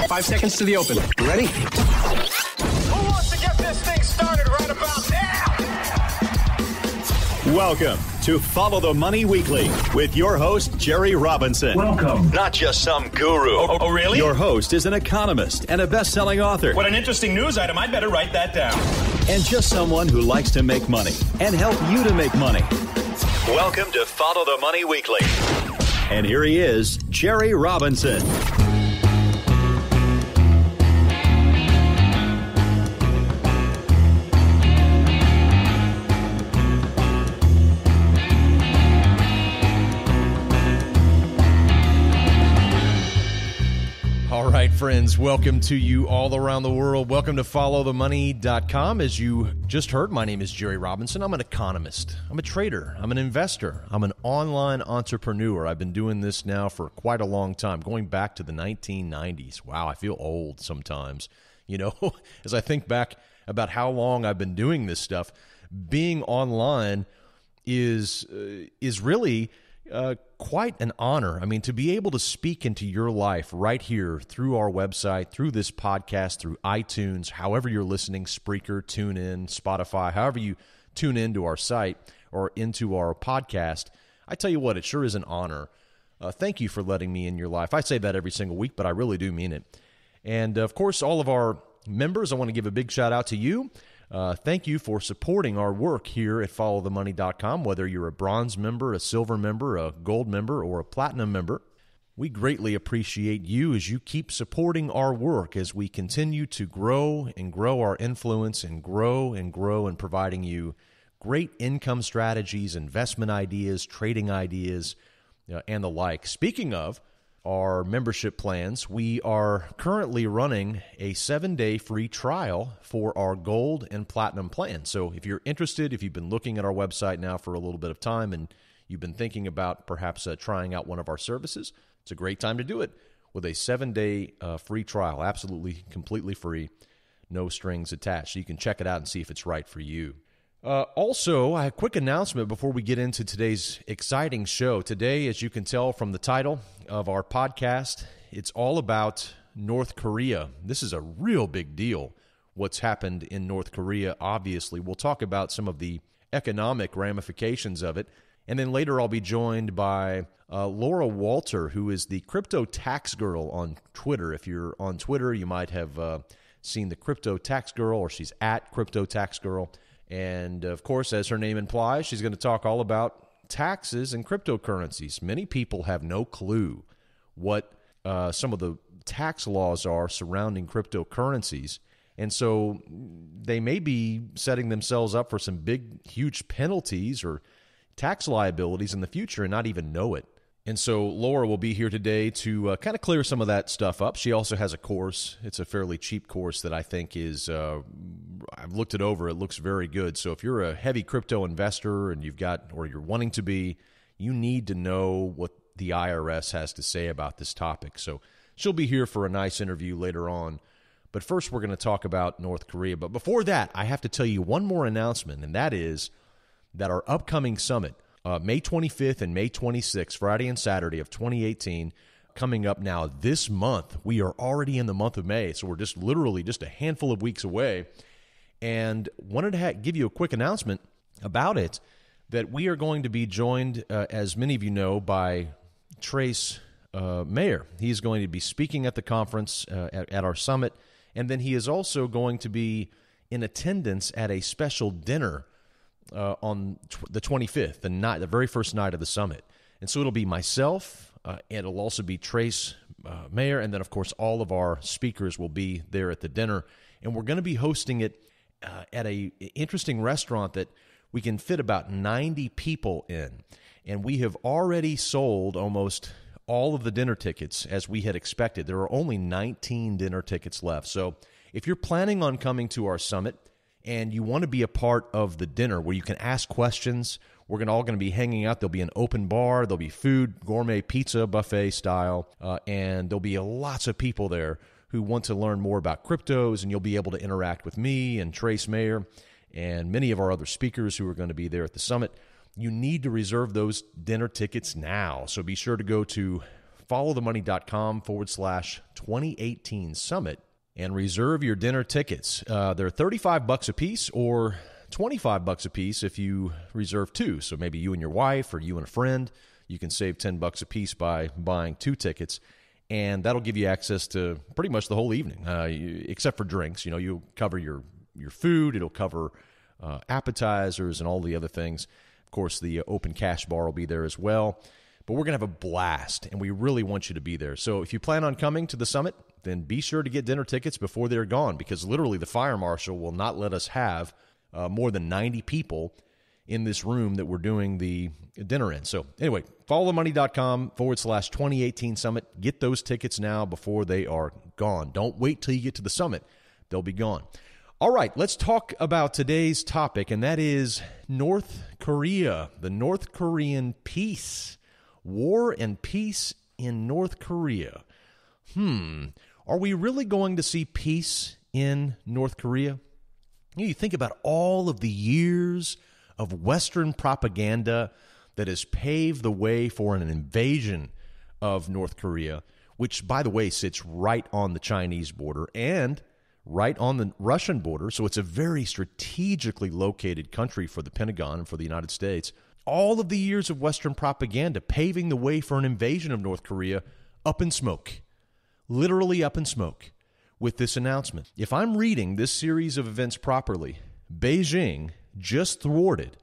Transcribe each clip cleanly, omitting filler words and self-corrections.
5 seconds to the open. Ready? Who wants to get this thing started right about now? Welcome to Follow the Money Weekly with your host, Jerry Robinson. Welcome. Not just some guru. Oh, really? Your host is an economist and a best-selling author. What an interesting news item. I'd better write that down. And just someone who likes to make money and help you to make money. Welcome to Follow the Money Weekly. And here he is, Jerry Robinson. All right, friends, welcome to you all around the world. Welcome to followthemoney.com. As you just heard, my name is Jerry Robinson. I'm an economist. I'm a trader. I'm an investor. I'm an online entrepreneur. I've been doing this now for quite a long time, going back to the 1990s. Wow, I feel old sometimes. You know, as I think back about how long I've been doing this stuff, being online is really quite an honor. I mean, to be able to speak into your life right here through our website, through this podcast, through iTunes, however you're listening, Spreaker, TuneIn, Spotify, however you tune into our site or into our podcast, I tell you what, it sure is an honor. Thank you for letting me in your life. I say that every single week, but I really do mean it. And of course, all of our members, I want to give a big shout out to you. Thank you for supporting our work here at followthemoney.com, whether you're a bronze member, a silver member, a gold member, or a platinum member. We greatly appreciate you as you keep supporting our work as we continue to grow and grow our influence and grow and providing you great income strategies, investment ideas, trading ideas, and the like. Speaking of our membership plans, we are currently running a 7-day free trial for our gold and platinum plan. So if you're interested, if you've been looking at our website now for a little bit of time and you've been thinking about perhaps trying out one of our services, it's a great time to do it with a 7-day free trial, absolutely completely free, no strings attached. So you can check it out and see if it's right for you. Also, a quick announcement before we get into today's exciting show. Today, as you can tell from the title of our podcast, it's all about North Korea. This is a real big deal, what's happened in North Korea, obviously. We'll talk about some of the economic ramifications of it. And then later I'll be joined by Laura Walter, who is the crypto tax girl on Twitter. If you're on Twitter, you might have seen the crypto tax girl, or she's at crypto tax girl. And, of course, as her name implies, she's going to talk all about taxes and cryptocurrencies. Many people have no clue what some of the tax laws are surrounding cryptocurrencies. And so they may be setting themselves up for some big, huge penalties or tax liabilities in the future and not even know it. And so Laura will be here today to kind of clear some of that stuff up. She also has a course. It's a fairly cheap course that I think is, I've looked it over. It looks very good. So if you're a heavy crypto investor and you're wanting to be, you need to know what the IRS has to say about this topic. So she'll be here for a nice interview later on. But first, we're going to talk about North Korea. But before that, I have to tell you one more announcement, and that is that our upcoming summit, May 25th and May 26th, Friday and Saturday of 2018, coming up now this month. We are already in the month of May, so we're just literally just a handful of weeks away. And wanted to give you a quick announcement about it, that we are going to be joined, as many of you know, by Trace Mayer. He's going to be speaking at the conference at our summit, and then he is also going to be in attendance at a special dinner on the 25th, the very first night of the summit. And so it'll be myself, and it'll also be Trace Mayer, and then, of course, all of our speakers will be there at the dinner. And we're going to be hosting it at an interesting restaurant that we can fit about 90 people in. And we have already sold almost all of the dinner tickets as we had expected. There are only 19 dinner tickets left. So if you're planning on coming to our summit, and you want to be a part of the dinner where you can ask questions, we're all going to be hanging out. There'll be an open bar. There'll be food, gourmet pizza, buffet style, and there'll be lots of people there who want to learn more about cryptos, and you'll be able to interact with me and Trace Mayer and many of our other speakers who are going to be there at the summit. You need to reserve those dinner tickets now, so be sure to go to followthemoney.com/2018 summit and reserve your dinner tickets. They're $35 a piece or $25 a piece if you reserve two. So maybe you and your wife or you and a friend, you can save $10 a piece by buying two tickets. And that'll give you access to pretty much the whole evening, except for drinks. You know, you'll cover your food. It'll cover appetizers and all the other things. Of course, the open cash bar will be there as well. But we're going to have a blast, and we really want you to be there. So if you plan on coming to the summit, then be sure to get dinner tickets before they're gone, because literally the fire marshal will not let us have more than 90 people in this room that we're doing the dinner in. So anyway, followthemoney.com/2018 summit. Get those tickets now before they are gone. Don't wait till you get to the summit. They'll be gone. All right, let's talk about today's topic, and that is North Korea, the North Korean peace. War and peace in North Korea. Are we really going to see peace in North Korea? You think about all of the years of Western propaganda that has paved the way for an invasion of North Korea, which, by the way, sits right on the Chinese border and right on the Russian border. So it's a very strategically located country for the Pentagon and for the United States. All of the years of Western propaganda paving the way for an invasion of North Korea up in smoke, literally up in smoke with this announcement. If I'm reading this series of events properly, Beijing just thwarted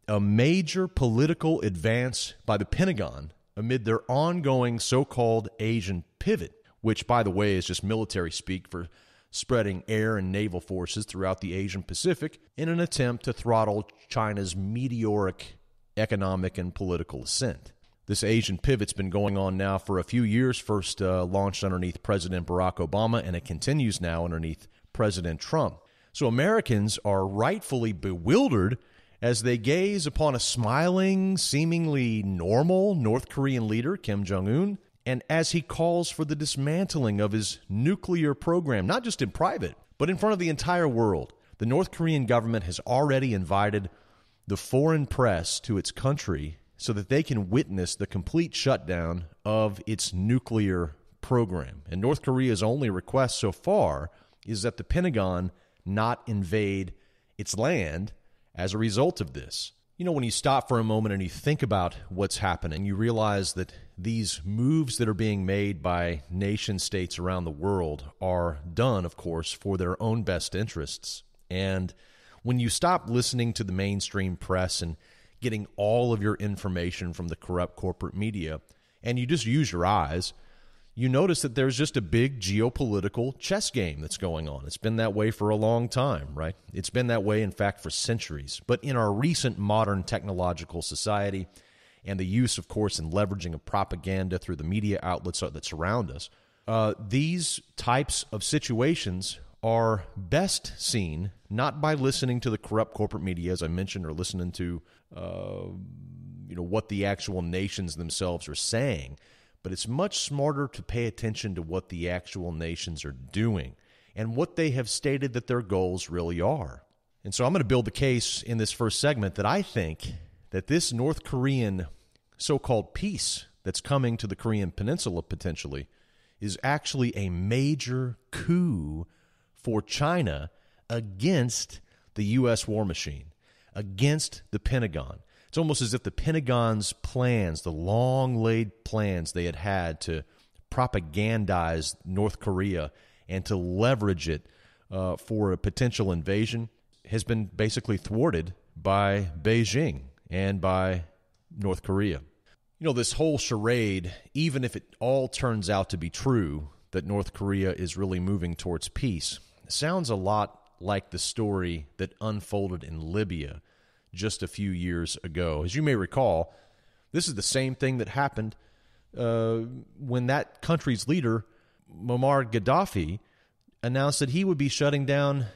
a major political advance by the Pentagon amid their ongoing so-called Asian pivot, which, by the way, is just military speak for spreading air and naval forces throughout the Asian Pacific in an attempt to throttle China's meteoric economic and political ascent. This Asian pivot's been going on now for a few years, first launched underneath President Barack Obama, and it continues now underneath President Trump. So Americans are rightfully bewildered as they gaze upon a smiling, seemingly normal North Korean leader, Kim Jong-un, and as he calls for the dismantling of his nuclear program, not just in private, but in front of the entire world. The North Korean government has already invited the foreign press to its country so that they can witness the complete shutdown of its nuclear program. And North Korea's only request so far is that the Pentagon not invade its land as a result of this. You know, when you stop for a moment and you think about what's happening, you realize that these moves that are being made by nation states around the world are done, of course, for their own best interests. And when you stop listening to the mainstream press and getting all of your information from the corrupt corporate media, and you just use your eyes, you notice that there's just a big geopolitical chess game that's going on. It's been that way for a long time, right? It's been that way, in fact, for centuries. But in our recent modern technological society and the use, of course, and leveraging of propaganda through the media outlets that surround us, these types of situations are best seen not by listening to the corrupt corporate media, as I mentioned, or listening to what the actual nations themselves are saying, but it's much smarter to pay attention to what the actual nations are doing and what they have stated that their goals really are. And so I'm going to build the case in this first segment that I think that this North Korean so-called peace that's coming to the Korean Peninsula potentially is actually a major coup for China against the U.S. war machine, against the Pentagon. It's almost as if the Pentagon's plans, the long-laid plans they had to propagandize North Korea and to leverage it for a potential invasion, has been basically thwarted by Beijing and by North Korea. You know, this whole charade, even if it all turns out to be true, that North Korea is really moving towards peace, sounds a lot like the story that unfolded in Libya just a few years ago. As you may recall, this is the same thing that happened when that country's leader, Muammar Gaddafi, announced that he would be shutting down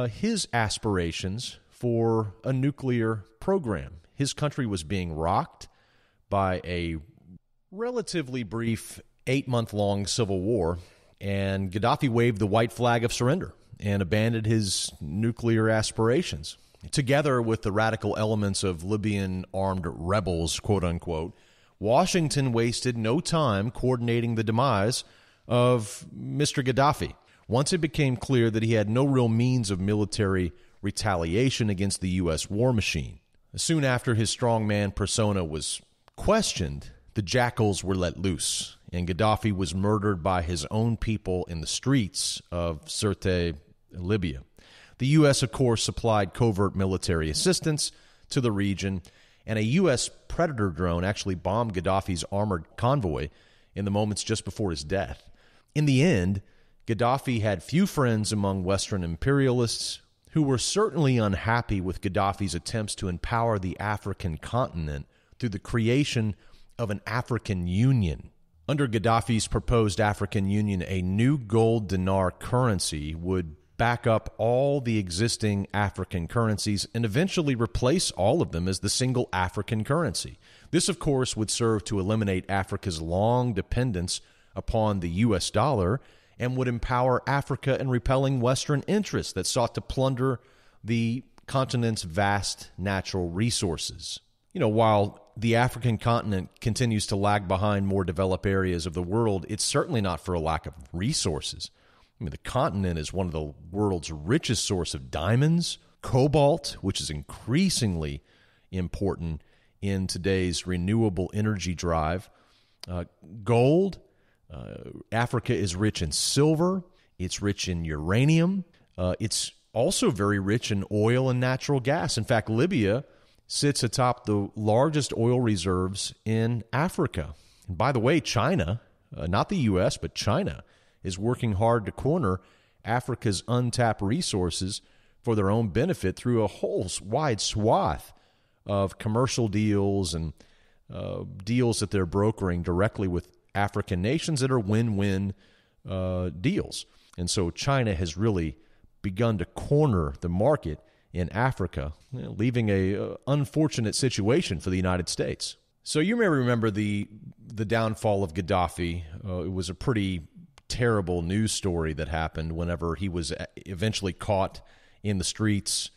his aspirations for a nuclear program. His country was being rocked by a relatively brief 8-month-long civil war, and Gaddafi waved the white flag of surrender and abandoned his nuclear aspirations. Together with the radical elements of Libyan armed rebels, quote-unquote, Washington wasted no time coordinating the demise of Mr. Gaddafi. Once it became clear that he had no real means of military retaliation against the U.S. war machine. Soon after his strongman persona was questioned, the jackals were let loose, and Gaddafi was murdered by his own people in the streets of Sirte, Libya. The U.S., of course, supplied covert military assistance to the region, and a U.S. Predator drone actually bombed Gaddafi's armored convoy in the moments just before his death. In the end, Gaddafi had few friends among Western imperialists who were certainly unhappy with Gaddafi's attempts to empower the African continent through the creation of an African Union. Under Gaddafi's proposed African Union, a new gold dinar currency would back up all the existing African currencies and eventually replace all of them as the single African currency. This, of course, would serve to eliminate Africa's long dependence upon the U.S. dollar and would empower Africa in repelling Western interests that sought to plunder the continent's vast natural resources. While the African continent continues to lag behind more developed areas of the world, it's certainly not for a lack of resources. The continent is one of the world's richest source of diamonds, cobalt, which is increasingly important in today's renewable energy drive, gold. Africa is rich in silver. It's rich in uranium. It's also very rich in oil and natural gas. In fact, Libya sits atop the largest oil reserves in Africa. And by the way, China, not the U.S., but China, is working hard to corner Africa's untapped resources for their own benefit through a whole wide swath of commercial deals and deals that they're brokering directly with African nations that are win-win deals. And so China has really begun to corner the market in Africa, leaving a unfortunate situation for the United States. So you may remember the downfall of Gaddafi. It was a pretty terrible news story that happened whenever he was eventually caught in the streets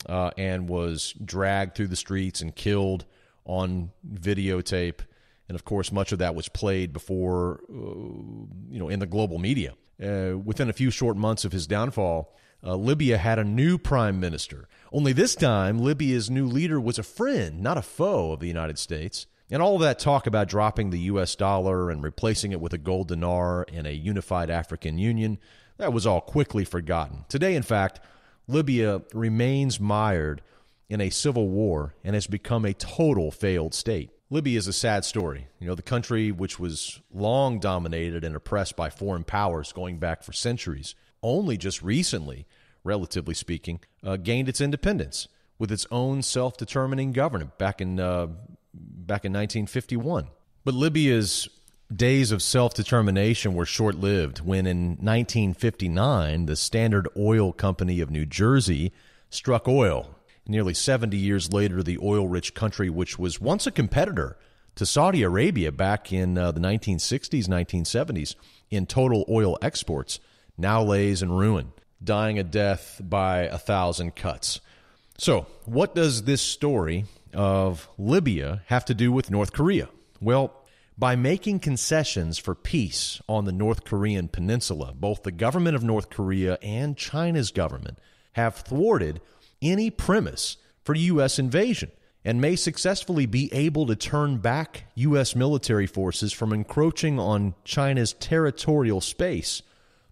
and was dragged through the streets and killed on videotape. And of course, much of that was played before, in the global media. Within a few short months of his downfall, Libya had a new prime minister. Only this time, Libya's new leader was a friend, not a foe of the United States. And all of that talk about dropping the U.S. dollar and replacing it with a gold dinar and a unified African Union, that was all quickly forgotten. Today, in fact, Libya remains mired in a civil war and has become a total failed state. Libya is a sad story. The country which was long dominated and oppressed by foreign powers going back for centuries, only just recently, relatively speaking, gained its independence with its own self-determining government back in 1951. But Libya's days of self-determination were short-lived when in 1959, the Standard Oil Company of New Jersey struck oil. Nearly 70 years later, the oil-rich country, which was once a competitor to Saudi Arabia back in the 1960s, 1970s, in total oil exports, now lays in ruin, dying a death by 1,000 cuts. So, what does this story of Libya have to do with North Korea? Well, by making concessions for peace on the North Korean peninsula, both the government of North Korea and China's government have thwarted any premise for U.S. invasion and may successfully be able to turn back U.S. military forces from encroaching on China's territorial space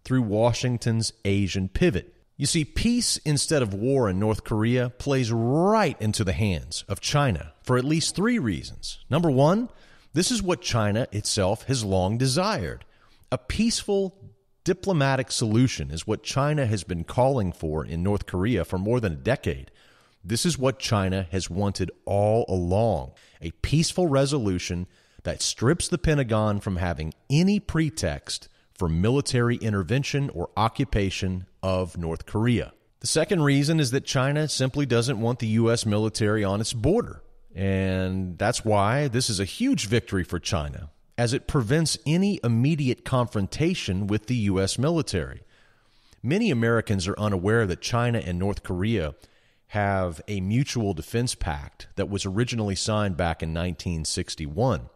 through Washington's Asian pivot. You see, peace instead of war in North Korea plays right into the hands of China for at least three reasons. Number one, this is what China itself has long desired. A peaceful diplomatic solution is what China has been calling for in North Korea for more than a decade. This is what China has wanted all along, a peaceful resolution that strips the Pentagon from having any pretext for military intervention or occupation of North Korea. The second reason is that China simply doesn't want the U.S. military on its border. And that's why this is a huge victory for China, as it prevents any immediate confrontation with the U.S. military. Many Americans are unaware that China and North Korea have a mutual defense pact that was originally signed back in 1961.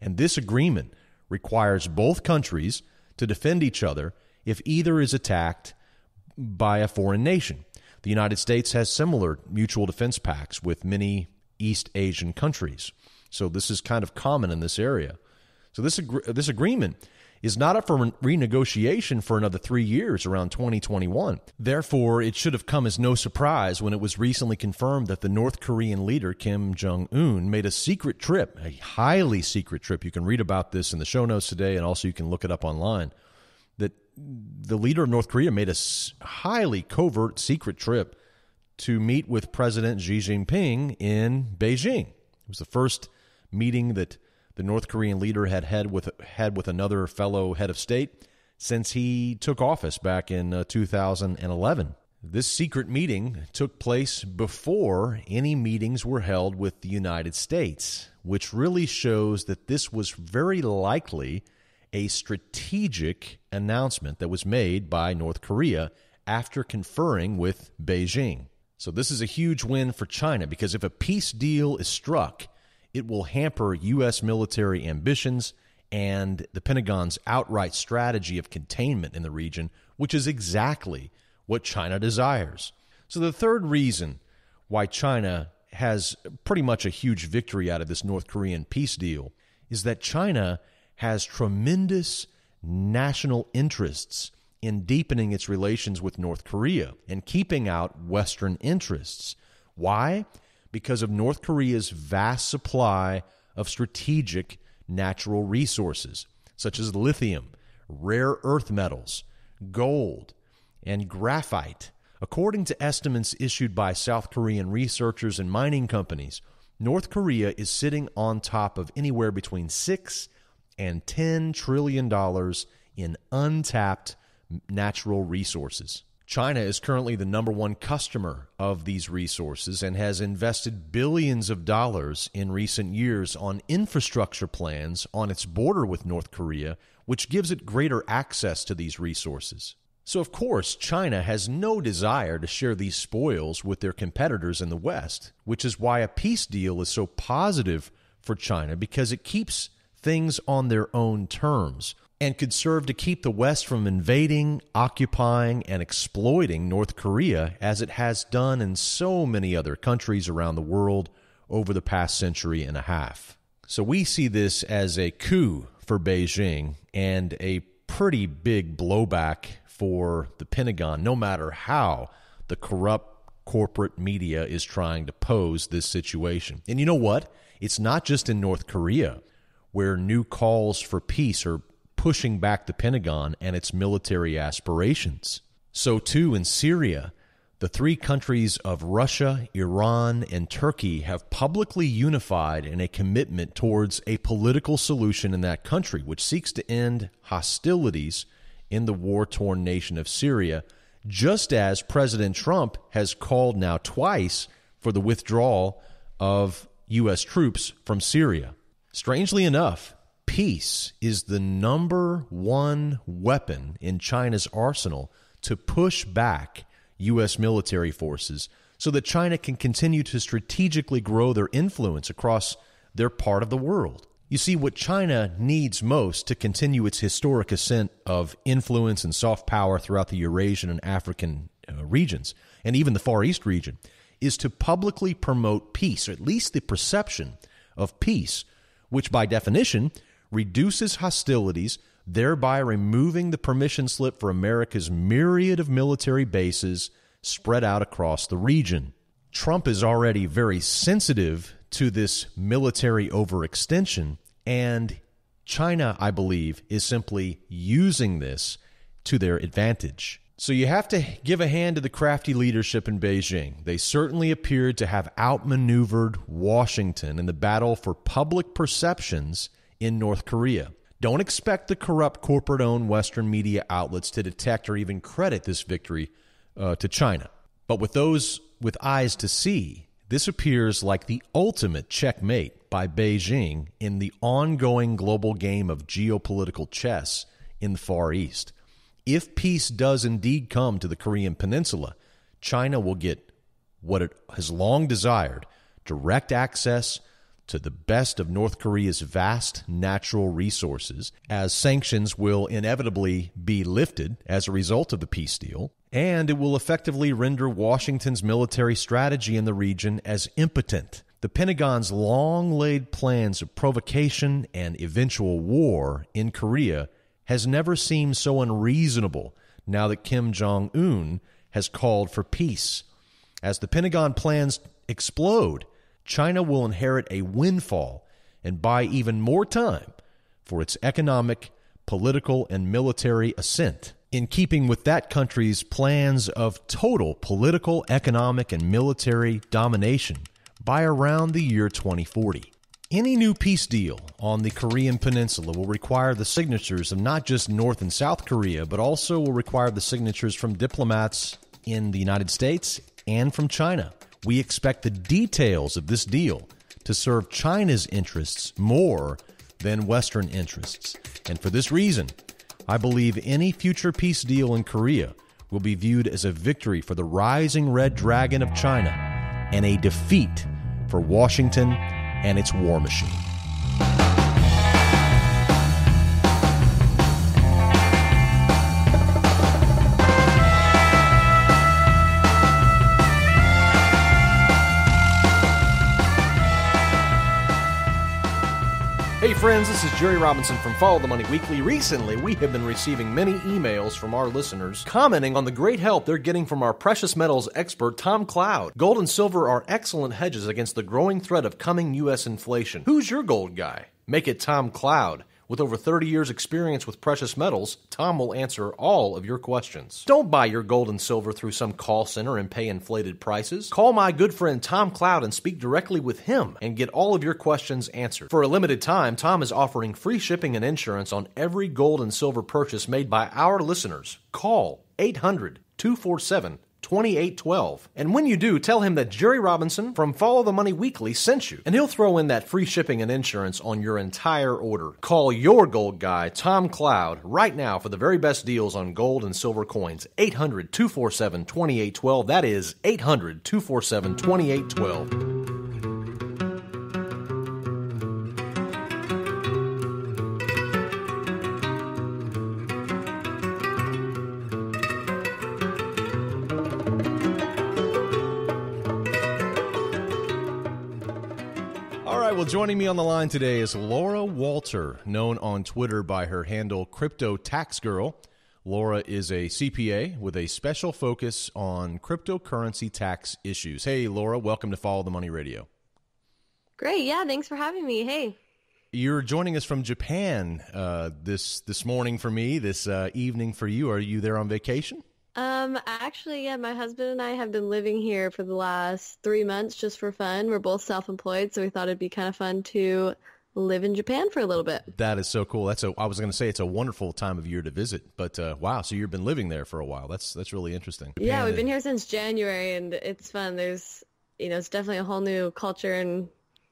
And this agreement requires both countries to defend each other if either is attacked by a foreign nation. The United States has similar mutual defense pacts with many East Asian countries. So this is kind of common in this area. So this agreement is not up for renegotiation for another 3 years around 2021. Therefore, it should have come as no surprise when it was recently confirmed that the North Korean leader, Kim Jong-un, made a secret trip, a highly secret trip. You can read about this in the show notes today, and also you can look it up online, that the leader of North Korea made a highly covert secret trip to meet with President Xi Jinping in Beijing. It was the first meeting that the North Korean leader had with another fellow head of state since he took office back in 2011. This secret meeting took place before any meetings were held with the United States, which really shows that this was very likely a strategic announcement that was made by North Korea after conferring with Beijing. So this is a huge win for China, because if a peace deal is struck, it will hamper U.S. military ambitions and the Pentagon's outright strategy of containment in the region, which is exactly what China desires. So the third reason why China has pretty much a huge victory out of this North Korean peace deal is that China has tremendous national interests in deepening its relations with North Korea and keeping out Western interests. Why? Because of North Korea's vast supply of strategic natural resources, such as lithium, rare earth metals, gold, and graphite. According to estimates issued by South Korean researchers and mining companies, North Korea is sitting on top of anywhere between $6 and $10 trillion in untapped natural resources. China is currently the number one customer of these resources and has invested billions of dollars in recent years on infrastructure plans on its border with North Korea, which gives it greater access to these resources. So, of course, China has no desire to share these spoils with their competitors in the West, which is why a peace deal is so positive for China, because it keeps things on their own terms and could serve to keep the West from invading, occupying, and exploiting North Korea, as it has done in so many other countries around the world over the past century and a half. So we see this as a coup for Beijing and a pretty big blowback for the Pentagon, no matter how the corrupt corporate media is trying to pose this situation. And you know what? It's not just in North Korea where new calls for peace are pushing back the Pentagon and its military aspirations. So too in Syria, the three countries of Russia, Iran, and Turkey have publicly unified in a commitment towards a political solution in that country, which seeks to end hostilities in the war-torn nation of Syria, just as President Trump has called now twice for the withdrawal of U.S. troops from Syria. Strangely enough, peace is the number one weapon in China's arsenal to push back U.S. military forces so that China can continue to strategically grow their influence across their part of the world. You see, what China needs most to continue its historic ascent of influence and soft power throughout the Eurasian and African regions, and even the Far East region, is to publicly promote peace, or at least the perception of peace, which by definition reduces hostilities, thereby removing the permission slip for America's myriad of military bases spread out across the region. Trump is already very sensitive to this military overextension, and China, I believe, is simply using this to their advantage. So you have to give a hand to the crafty leadership in Beijing. They certainly appeared to have outmaneuvered Washington in the battle for public perceptions in North Korea. Don't expect the corrupt corporate-owned Western media outlets to detect or even credit this victory to China. But with those with eyes to see, this appears like the ultimate checkmate by Beijing in the ongoing global game of geopolitical chess in the Far East. If peace does indeed come to the Korean Peninsula, China will get what it has long desired: direct access to the best of North Korea's vast natural resources, as sanctions will inevitably be lifted as a result of the peace deal, and it will effectively render Washington's military strategy in the region as impotent. The Pentagon's long-laid plans of provocation and eventual war in Korea has never seemed so unreasonable now that Kim Jong-un has called for peace. As the Pentagon plans explode, China will inherit a windfall and buy even more time for its economic, political, and military ascent, in keeping with that country's plans of total political, economic, and military domination by around the year 2040. Any new peace deal on the Korean peninsula will require the signatures of not just North and South Korea, but also will require the signatures from diplomats in the United States and from China. We expect the details of this deal to serve China's interests more than Western interests. And for this reason, I believe any future peace deal in Korea will be viewed as a victory for the rising red dragon of China and a defeat for Washington and its war machine. Hey friends, this is Jerry Robinson from Follow the Money Weekly. Recently, we have been receiving many emails from our listeners commenting on the great help they're getting from our precious metals expert, Tom Cloud. Gold and silver are excellent hedges against the growing threat of coming U.S. inflation. Who's your gold guy? Make it Tom Cloud. With over 30 years' experience with precious metals, Tom will answer all of your questions. Don't buy your gold and silver through some call center and pay inflated prices. Call my good friend Tom Cloud and speak directly with him and get all of your questions answered. For a limited time, Tom is offering free shipping and insurance on every gold and silver purchase made by our listeners. Call 800-247-2812. And when you do, tell him that Jerry Robinson from Follow the Money Weekly sent you, and he'll throw in that free shipping and insurance on your entire order. Call your gold guy, Tom Cloud, right now for the very best deals on gold and silver coins. 800-247-2812. That is 800-247-2812. Well, joining me on the line today is Laura Walter, known on Twitter by her handle Crypto Tax Girl. Laura is a CPA with a special focus on cryptocurrency tax issues. Hey, Laura, welcome to Follow the Money Radio. Great. Yeah, thanks for having me. Hey. You're joining us from Japan this morning for me, this evening for you. Are you there on vacation? Actually, yeah, my husband and I have been living here for the last 3 months just for fun. We're both self-employed, so we thought it'd be kind of fun to live in Japan for a little bit. That is so cool. I was going to say it's a wonderful time of year to visit, but wow, so you've been living there for a while. That's really interesting. Yeah, we've been here since January, and it's fun. There's, it's definitely a whole new culture and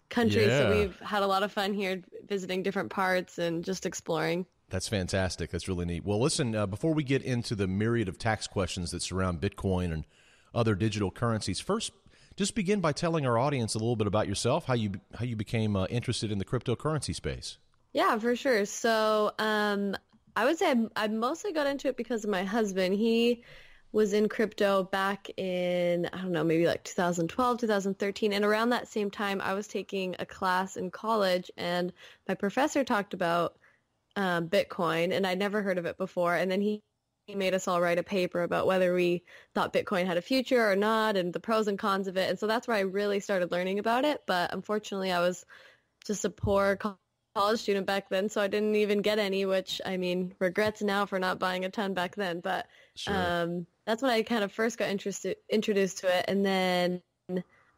country, so we've had a lot of fun here visiting different parts and just exploring. That's fantastic. That's really neat. Well, listen, before we get into the myriad of tax questions that surround Bitcoin and other digital currencies, first, just begin by telling our audience a little bit about yourself, how you became interested in the cryptocurrency space. Yeah, for sure. So I would say I mostly got into it because of my husband. He was in crypto back in, I don't know, maybe like 2012, 2013. And around that same time, I was taking a class in college, and my professor talked about Bitcoin, and I'd never heard of it before. And then he made us all write a paper about whether we thought Bitcoin had a future or not, and the pros and cons of it. And so that's where I really started learning about it. But unfortunately, I was just a poor college student back then, so I didn't even get any, which, I mean, regrets now for not buying a ton back then. But sure. That's when I kind of first got introduced to it. And then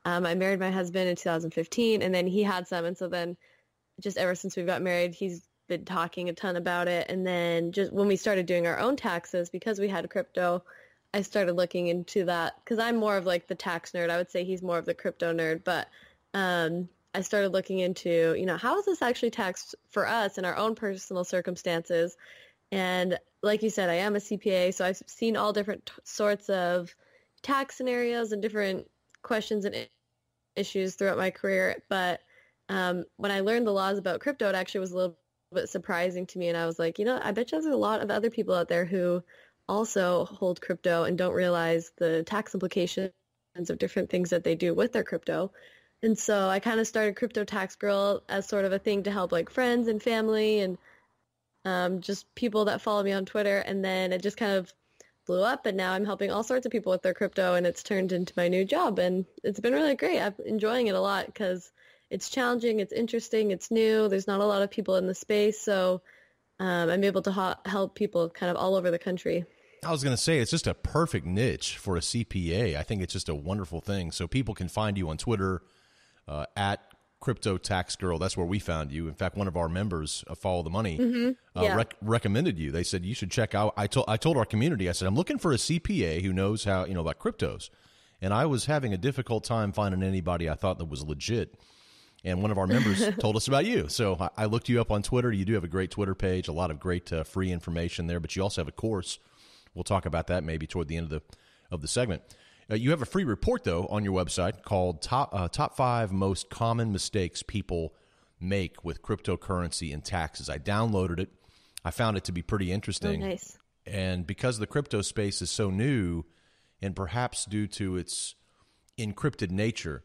I married my husband in 2015, and then he had some. And so then just ever since we got married, he's been talking a ton about it. And then just when we started doing our own taxes, because we had crypto, I started looking into that, because I'm more of like the tax nerd. I would say he's more of the crypto nerd. But I started looking into, how is this actually taxed for us in our own personal circumstances? And like you said, I am a CPA, so I've seen all different sorts of tax scenarios and different questions and issues throughout my career. But when I learned the laws about crypto, it actually was a little bit surprising to me. And I was like, I bet you there's a lot of other people out there who also hold crypto and don't realize the tax implications of different things that they do with their crypto. And so I kind of started Crypto Tax Girl as sort of a thing to help like friends and family and just people that follow me on Twitter. And then it just kind of blew up, and now I'm helping all sorts of people with their crypto, and it's turned into my new job, and it's been really great. I'm enjoying it a lot because it's challenging, it's interesting, it's new. There's not a lot of people in the space, so I'm able to help people kind of all over the country. I was going to say, it's just a perfect niche for a CPA. I think it's just a wonderful thing. So people can find you on Twitter at Crypto Tax Girl. That's where we found you. In fact, one of our members, Follow the Money, recommended you. They said you should check out. I told our community, I said, I'm looking for a CPA who knows how, about cryptos. And I was having a difficult time finding anybody I thought that was legit. And one of our members told us about you. So I looked you up on Twitter. You do have a great Twitter page, a lot of great free information there, but you also have a course. We'll talk about that maybe toward the end of the segment. You have a free report, though, on your website called Top 5 Most Common Mistakes People Make with Cryptocurrency and Taxes. I downloaded it. I found it to be pretty interesting. Oh, nice. And because the crypto space is so new, and perhaps due to its encrypted nature,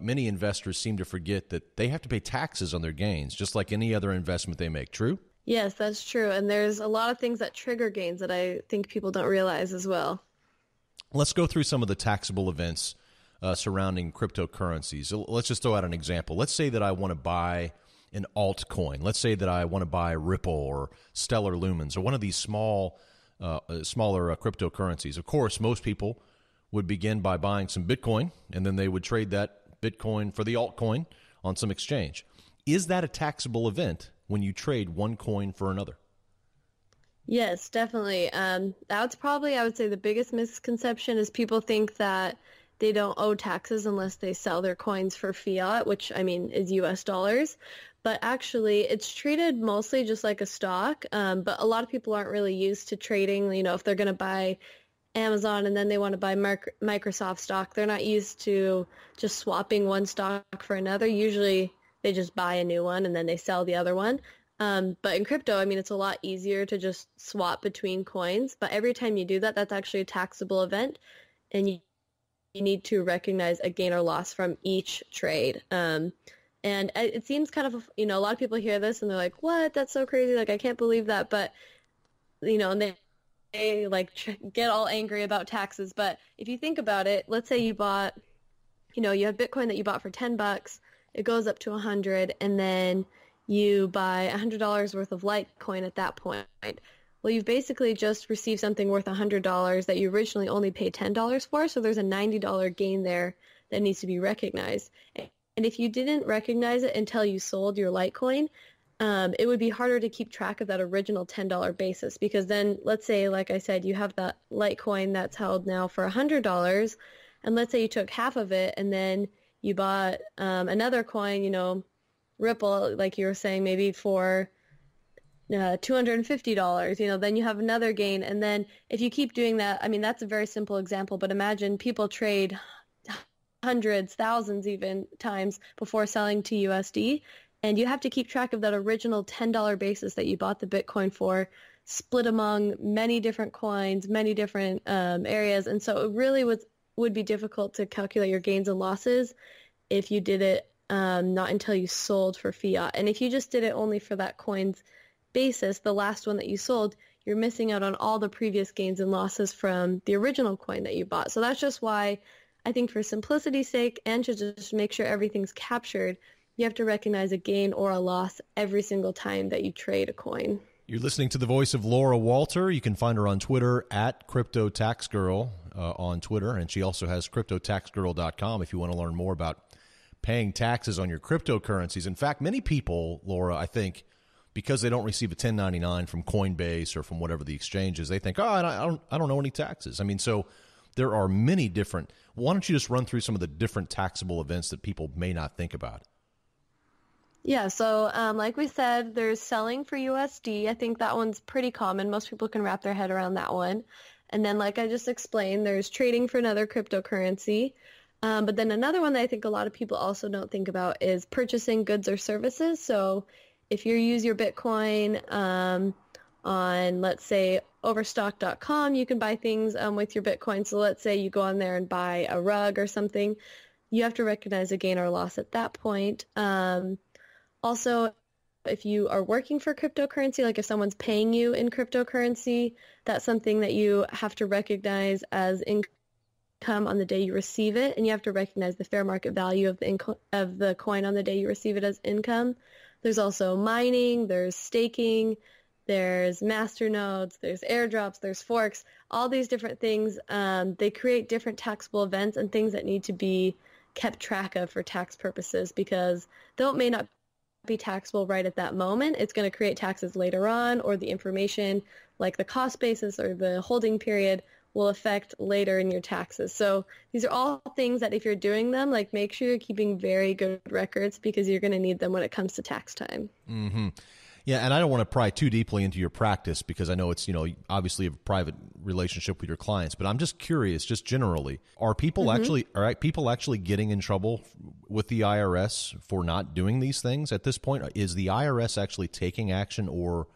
many investors seem to forget that they have to pay taxes on their gains, just like any other investment they make. True? Yes, that's true. And there's a lot of things that trigger gains that I think people don't realize as well. Let's go through some of the taxable events surrounding cryptocurrencies. Let's just throw out an example. Let's say that I want to buy an altcoin. Let's say that I want to buy Ripple or Stellar Lumens or one of these smaller cryptocurrencies. Of course, most people would begin by buying some Bitcoin, and then they would trade that Bitcoin for the altcoin on some exchange. Is that a taxable event when you trade one coin for another? Yes, definitely. That's probably, I would say, the biggest misconception is people think that they don't owe taxes unless they sell their coins for fiat, which, I mean, is US dollars. But actually, it's treated mostly just like a stock. But a lot of people aren't really used to trading. If they're going to buy Amazon and then they want to buy Microsoft stock, they're not used to just swapping one stock for another. Usually, they just buy a new one and then they sell the other one. But in crypto, I mean, it's a lot easier to just swap between coins. But every time you do that, that's actually a taxable event. And you need to recognize a gain or loss from each trade. And it seems kind of, a lot of people hear this and they're like, what? That's so crazy. Like, I can't believe that. But, and they get all angry about taxes. But if you think about it, let's say you bought, you have Bitcoin that you bought for $10. It goes up to 100, and then you buy $100 worth of Litecoin at that point. Well, you've basically just received something worth $100 that you originally only paid $10 for, so there's a $90 gain there that needs to be recognized. And if you didn't recognize it until you sold your Litecoin, it would be harder to keep track of that original $10 basis, because then, let's say, like I said, you have that Litecoin that's held now for $100, and let's say you took half of it and then you bought another coin, Ripple, like you were saying, maybe for $250, then you have another gain. And then if you keep doing that, I mean, that's a very simple example, but imagine people trade hundreds, thousands even times before selling to USD. And you have to keep track of that original $10 basis that you bought the Bitcoin for, split among many different coins, many different areas. And so it really would be difficult to calculate your gains and losses if you did it not until you sold for fiat. And if you just did it only for that coin's basis, the last one that you sold, you're missing out on all the previous gains and losses from the original coin that you bought. So that's just why I think, for simplicity's sake and to just make sure everything's captured, you have to recognize a gain or a loss every single time that you trade a coin. You're listening to the voice of Laura Walter. You can find her on Twitter at Crypto Tax Girl on Twitter, and she also has CryptoTaxGirl.com if you want to learn more about paying taxes on your cryptocurrencies. In fact, many people, Laura, I think, because they don't receive a 1099 from Coinbase or from whatever the exchange is, they think, I don't owe any taxes. I mean, so there are many different. Why don't you just run through some of the different taxable events that people may not think about? Yeah, so like we said, there's selling for USD. I think that one's pretty common. Most people can wrap their head around that one. And then, like I just explained, there's trading for another cryptocurrency. But then another one that I think a lot of people also don't think about is purchasing goods or services. So if you use your Bitcoin on, let's say, overstock.com, you can buy things with your Bitcoin. So let's say you go on there and buy a rug or something. You have to recognize a gain or loss at that point. Also, if you are working for cryptocurrency, like if someone's paying you in cryptocurrency, that's something that you have to recognize as income on the day you receive it, and you have to recognize the fair market value of the coin on the day you receive it as income. There's also mining, there's staking, there's masternodes, there's airdrops, there's forks, all these different things. They create different taxable events and things that need to be kept track of for tax purposes, because though it may not be taxable right at that moment, it's going to create taxes later on, or the information like the cost basis or the holding period will affect later in your taxes. So these are all things that if you're doing them, like make sure you're keeping very good records, because you're going to need them when it comes to tax time. Mm-hmm. Yeah, and I don't want to pry too deeply into your practice, because I know it's, obviously a private relationship with your clients, but I'm just curious, just generally, are people actually getting in trouble with the IRS for not doing these things at this point? Is the IRS actually taking action, or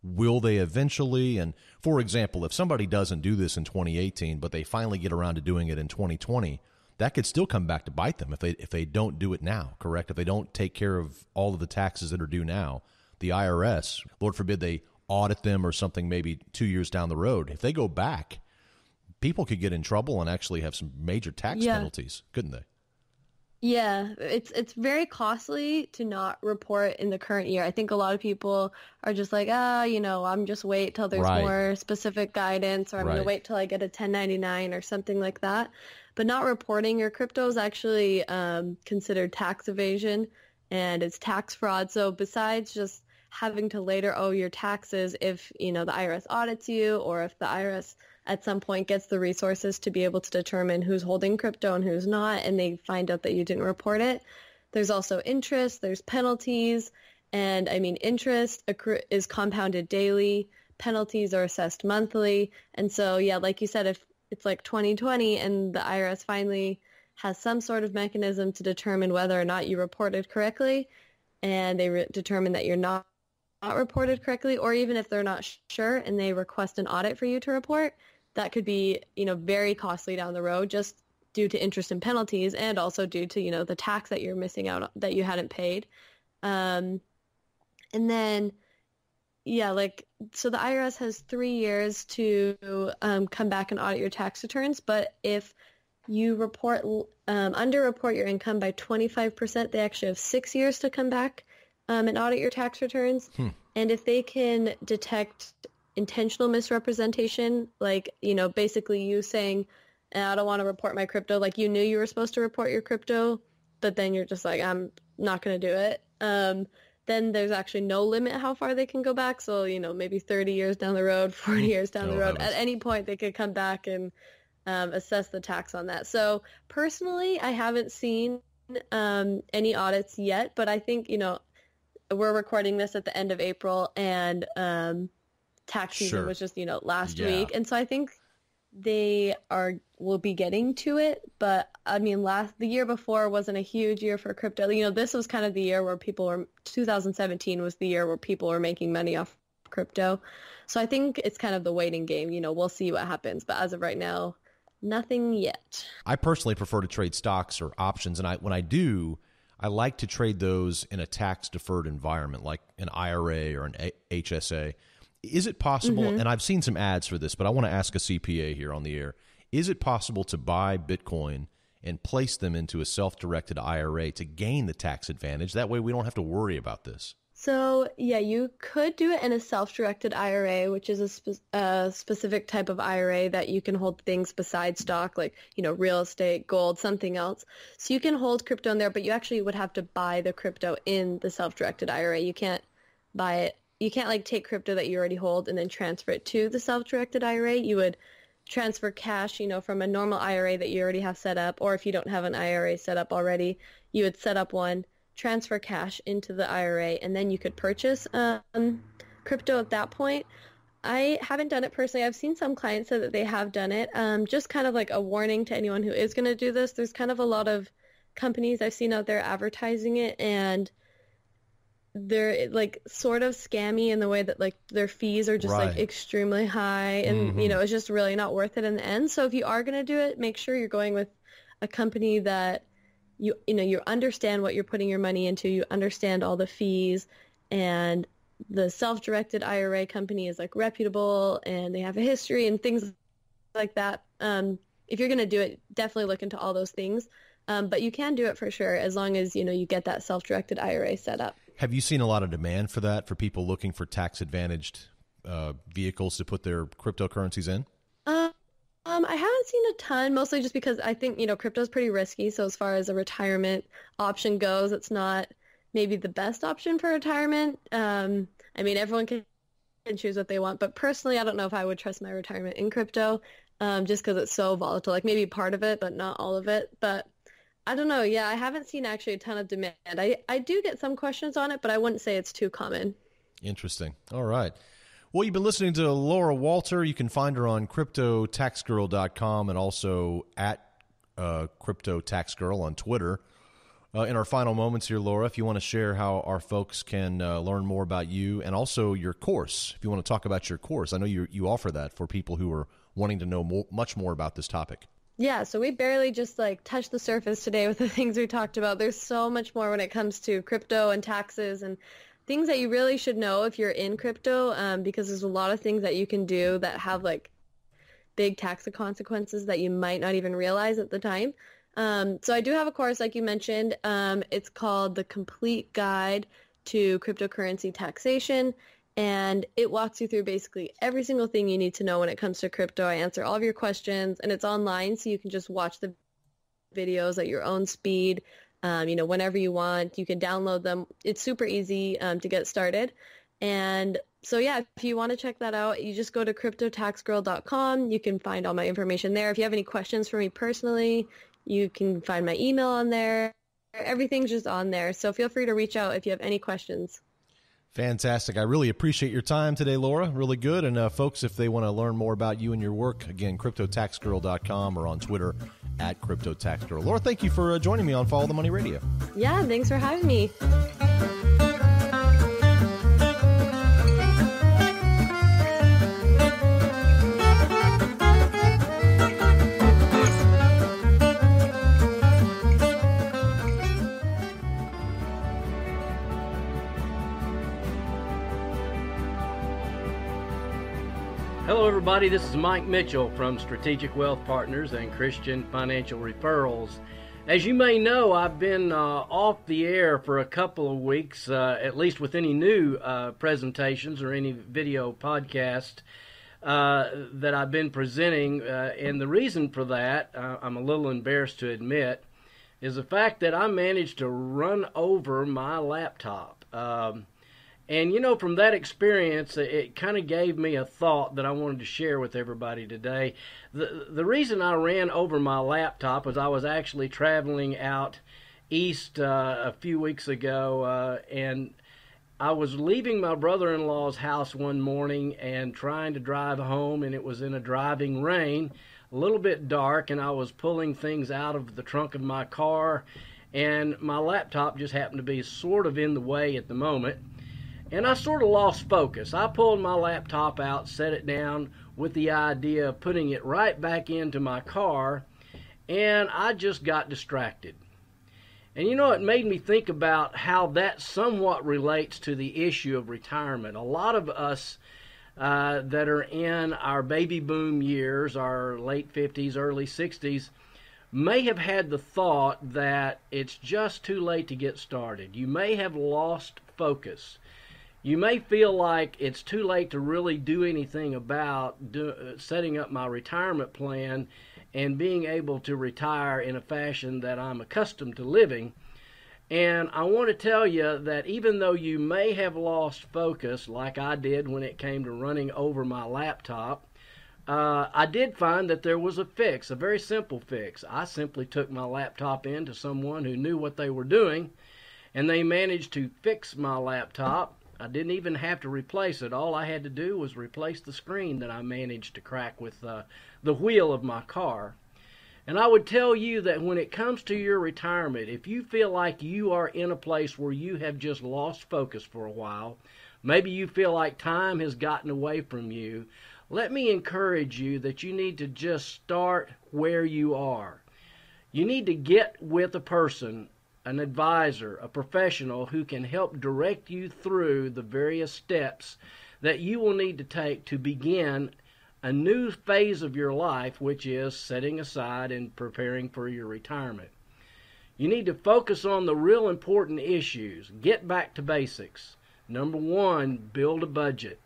will they eventually? And for example, if somebody doesn't do this in 2018, but they finally get around to doing it in 2020, that could still come back to bite them if they don't do it now, correct? If they don't take care of all of the taxes that are due now, the IRS, Lord forbid they audit them or something maybe 2 years down the road, if they go back, people could get in trouble and actually have some major tax penalties, couldn't they? Yeah, it's very costly to not report in the current year. I think a lot of people are just like, I'm just wait till there's more specific guidance, or I'm going to wait till I get a 1099 or something like that. But not reporting your crypto is actually considered tax evasion, and it's tax fraud. So besides just having to later owe your taxes if, the IRS audits you, or if the IRS at some point gets the resources to be able to determine who's holding crypto and who's not, and they find out that you didn't report it. There's also interest, there's penalties, and interest is compounded daily, penalties are assessed monthly, and so, like you said, if it's like 2020 and the IRS finally has some sort of mechanism to determine whether or not you reported correctly, and they determine that you're not reported correctly, or even if they're not sure and they request an audit for you to report, that could be, very costly down the road, just due to interest and penalties, and also due to, the tax that you're missing out on, that you hadn't paid. And then, so the IRS has 3 years to come back and audit your tax returns, but if you underreport your income by 25%, they actually have 6 years to come back and audit your tax returns. And if they can detect intentional misrepresentation, like, basically you saying, I don't want to report my crypto, like you knew you were supposed to report your crypto, but then you're just like, I'm not going to do it. Then there's actually no limit how far they can go back. So, maybe 30 years down the road, 40 years down the road, at any point they could come back and assess the tax on that. So personally, I haven't seen any audits yet, but I think, we're recording this at the end of April, and tax season was just, last week. And so I think they will be getting to it. But the year before wasn't a huge year for crypto. This was kind of the year where 2017 was the year where people were making money off crypto. So I think it's kind of the waiting game. We'll see what happens. But as of right now, nothing yet. I personally prefer to trade stocks or options. And when I do, I like to trade those in a tax-deferred environment, like an IRA or an HSA. Is it possible, and I've seen some ads for this, but I want to ask a CPA here on the air, is it possible to buy Bitcoin and place them into a self-directed IRA to gain the tax advantage? That way we don't have to worry about this. So, you could do it in a self-directed IRA, which is a specific type of IRA that you can hold things besides stock, like, real estate, gold, something else. So you can hold crypto in there, but you actually would have to buy the crypto in the self-directed IRA. You can't buy it. You can't, take crypto that you already hold and then transfer it to the self-directed IRA. You would transfer cash, from a normal IRA that you already have set up, or if you don't have an IRA set up already, you would set up one, transfer cash into the IRA, and then you could purchase crypto at that point. I haven't done it personally. I've seen some clients say that they have done it. Just kind of like a warning to anyone who is going to do this. There's kind of a lot of companies I've seen out there advertising it, and they're like sort of scammy in the way that like their fees are just like extremely high, and it's just really not worth it in the end. So if you are going to do it, make sure you're going with a company that you understand what you're putting your money into, you understand all the fees, and the self-directed IRA company is like reputable and they have a history and things like that. If you're going to do it, definitely look into all those things. But you can do it for sure as long as, you get that self-directed IRA set up. Have you seen a lot of demand for that, for people looking for tax-advantaged vehicles to put their cryptocurrencies in? I haven't seen a ton, mostly just because I think, crypto is pretty risky. So as far as a retirement option goes, it's not maybe the best option for retirement. I mean, everyone can choose what they want, but personally, I don't know if I would trust my retirement in crypto, just because it's so volatile. Like maybe part of it, but not all of it. But I don't know. Yeah, I haven't seen actually a ton of demand. I do get some questions on it, but I wouldn't say it's too common. Interesting. All right. Well, you've been listening to Laura Walter. You can find her on CryptoTaxGirl.com and also at CryptoTaxGirl on Twitter. In our final moments here, Laura, if you want to share how our folks can learn more about you and also your course, if you want to talk about your course. I know you offer that for people who are wanting to know much more about this topic. Yeah, so we barely just touched the surface today with the things we talked about. There's so much more when it comes to crypto and taxes and things that you really should know if you're in crypto, because there's a lot of things that you can do that have big tax consequences that you might not even realize at the time. So I do have a course, like you mentioned. It's called The Complete Guide to Cryptocurrency Taxation, and it walks you through basically every single thing you need to know when it comes to crypto. I answer all of your questions, and it's online, so you can just watch the videos at your own speed, whenever you want. You can download them. It's super easy to get started. And so, yeah, if you want to check that out, you just go to CryptoTaxGirl.com. You can find all my information there. If you have any questions for me personally, you can find my email on there. Everything's just on there. So feel free to reach out if you have any questions. Fantastic. I really appreciate your time today, Laura. Really good. And folks, if they want to learn more about you and your work, again, CryptoTaxGirl.com or on Twitter at CryptoTaxGirl. Laura, thank you for joining me on Follow the Money Radio. Yeah, thanks for having me. Hello everybody, this is Mike Mitchell from Strategic Wealth Partners and Christian Financial Referrals. As you may know, I've been off the air for a couple of weeks, at least with any new presentations or any video podcast that I've been presenting. And the reason for that, I'm a little embarrassed to admit, is the fact that I managed to run over my laptop. And, from that experience, it kind of gave me a thought that I wanted to share with everybody today. The reason I ran over my laptop was I was actually traveling out east a few weeks ago, and I was leaving my brother-in-law's house one morning and trying to drive home, and it was in a driving rain, a little bit dark, and I was pulling things out of the trunk of my car, and my laptop just happened to be sort of in the way at the moment. And I sort of lost focus. I pulled my laptop out, set it down with the idea of putting it right back into my car, and I just got distracted. And it made me think about how that somewhat relates to the issue of retirement. A lot of us that are in our baby boom years, our late 50s, early 60s, may have had the thought that it's just too late to get started. You may have lost focus. You may feel like it's too late to really do anything about setting up my retirement plan and being able to retire in a fashion that I'm accustomed to living. And I want to tell you that even though you may have lost focus, like I did when it came to running over my laptop, I did find that there was a fix, a very simple fix. I simply took my laptop in to someone who knew what they were doing, and they managed to fix my laptop. I didn't even have to replace it. All I had to do was replace the screen that I managed to crack with the wheel of my car. And I would tell you that when it comes to your retirement, if you feel like you are in a place where you have just lost focus for a while, maybe you feel like time has gotten away from you, let me encourage you that you need to just start where you are. You need to get with a person, an advisor, a professional who can help direct you through the various steps that you will need to take to begin a new phase of your life, which is setting aside and preparing for your retirement. You need to focus on the real important issues. Get back to basics. Number one, build a budget.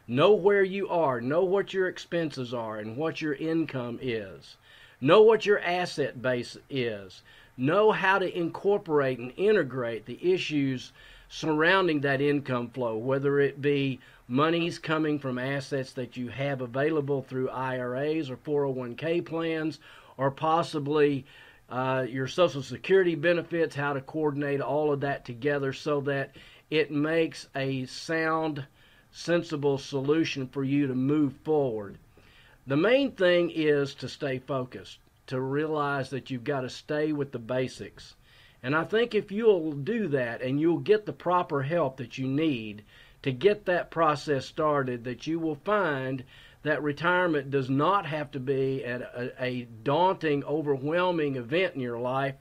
Know where you are. Know what your expenses are and what your income is. Know what your asset base is. Know how to incorporate and integrate the issues surrounding that income flow, whether it be monies coming from assets that you have available through IRAs or 401k plans, or possibly your Social Security benefits, how to coordinate all of that together so that it makes a sound, sensible solution for you to move forward. The main thing is to stay focused, to realize that you've got to stay with the basics. And I think if you'll do that and you'll get the proper help that you need to get that process started, that you will find that retirement does not have to be a daunting, overwhelming event in your life,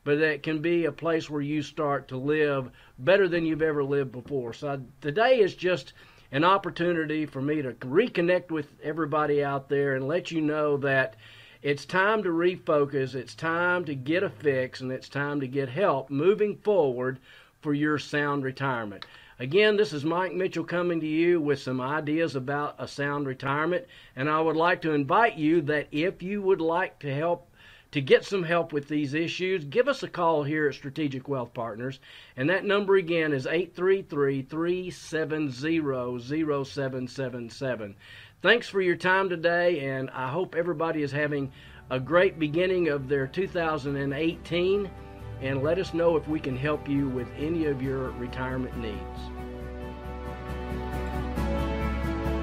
but that it can be a place where you start to live better than you've ever lived before. So today is just an opportunity for me to reconnect with everybody out there and let you know that it's time to refocus, it's time to get a fix, and it's time to get help moving forward for your sound retirement. Again, this is Mike Mitchell coming to you with some ideas about a sound retirement, and I would like to invite you that if you would like to get some help with these issues, give us a call here at Strategic Wealth Partners, and that number again is 833-370-0777. Thanks for your time today, and I hope everybody is having a great beginning of their 2018, and let us know if we can help you with any of your retirement needs.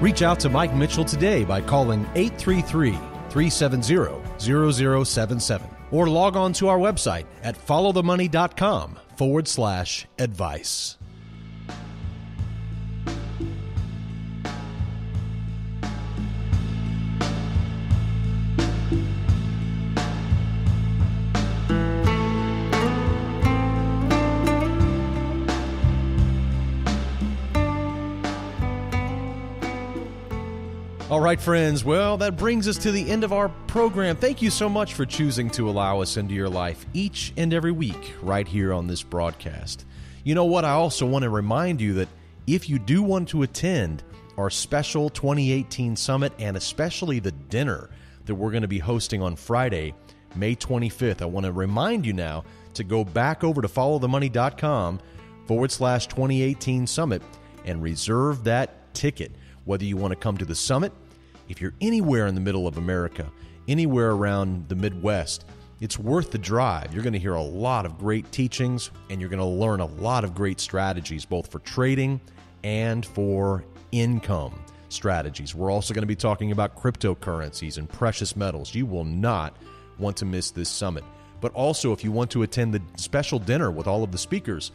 Reach out to Mike Mitchell today by calling 833-370-0077 or log on to our website at followthemoney.com/advice. All right, friends. Well, that brings us to the end of our program. Thank you so much for choosing to allow us into your life each and every week right here on this broadcast. You know what? I also want to remind you that if you do want to attend our special 2018 summit and especially the dinner that we're going to be hosting on Friday, May 25th, I want to remind you now to go back over to followthemoney.com/2018 summit and reserve that ticket. Whether you want to come to the summit, if you're anywhere in the middle of America, anywhere around the Midwest, it's worth the drive. You're going to hear a lot of great teachings, and you're going to learn a lot of great strategies, both for trading and for income strategies. We're also going to be talking about cryptocurrencies and precious metals. You will not want to miss this summit. But also, if you want to attend the special dinner with all of the speakers,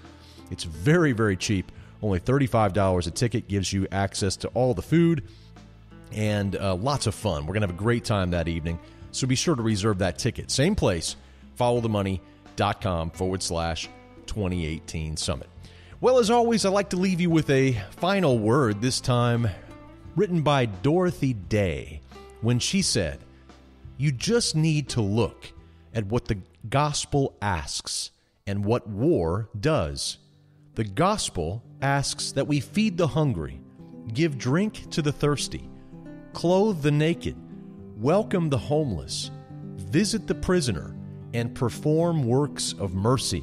it's very, very cheap. Only $35 a ticket gives you access to all the food and lots of fun. We're going to have a great time that evening, so be sure to reserve that ticket. Same place, followthemoney.com/2018 summit. Well, as always, I'd like to leave you with a final word, this time written by Dorothy Day, when she said, "You just need to look at what the gospel asks and what war does. The gospel asks that we feed the hungry, give drink to the thirsty, clothe the naked, welcome the homeless, visit the prisoner, and perform works of mercy.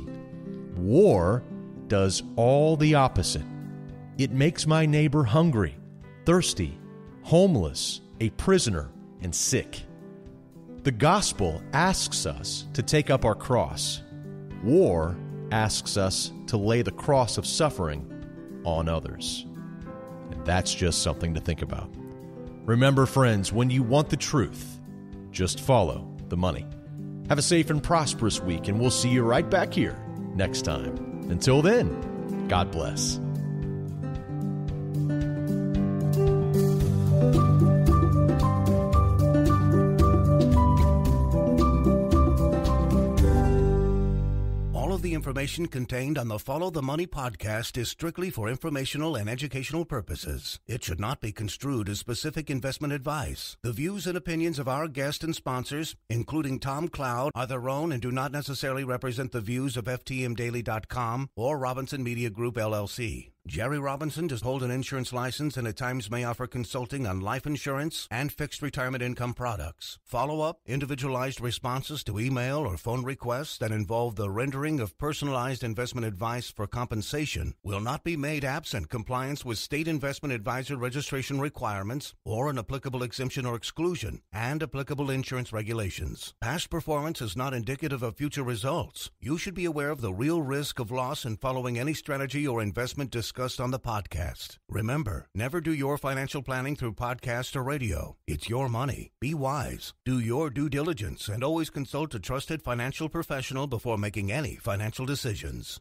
War does all the opposite. It makes my neighbor hungry, thirsty, homeless, a prisoner, and sick. The gospel asks us to take up our cross. War asks us to lay the cross of suffering on others. And that's just something to think about. Remember, friends, when you want the truth, just follow the money. Have a safe and prosperous week, and we'll see you right back here next time. Until then, God bless. The information contained on the Follow the Money podcast is strictly for informational and educational purposes. It should not be construed as specific investment advice. The views and opinions of our guests and sponsors, including Tom Cloud, are their own and do not necessarily represent the views of FTMDaily.com or Robinson Media Group, LLC. Jerry Robinson does hold an insurance license and at times may offer consulting on life insurance and fixed retirement income products. Follow-up, individualized responses to email or phone requests that involve the rendering of personalized investment advice for compensation will not be made absent compliance with state investment advisor registration requirements or an applicable exemption or exclusion and applicable insurance regulations. Past performance is not indicative of future results. You should be aware of the real risk of loss in following any strategy or investment discussion on the podcast. Remember, never do your financial planning through podcast or radio. It's your money. Be wise. Do your due diligence and always consult a trusted financial professional before making any financial decisions.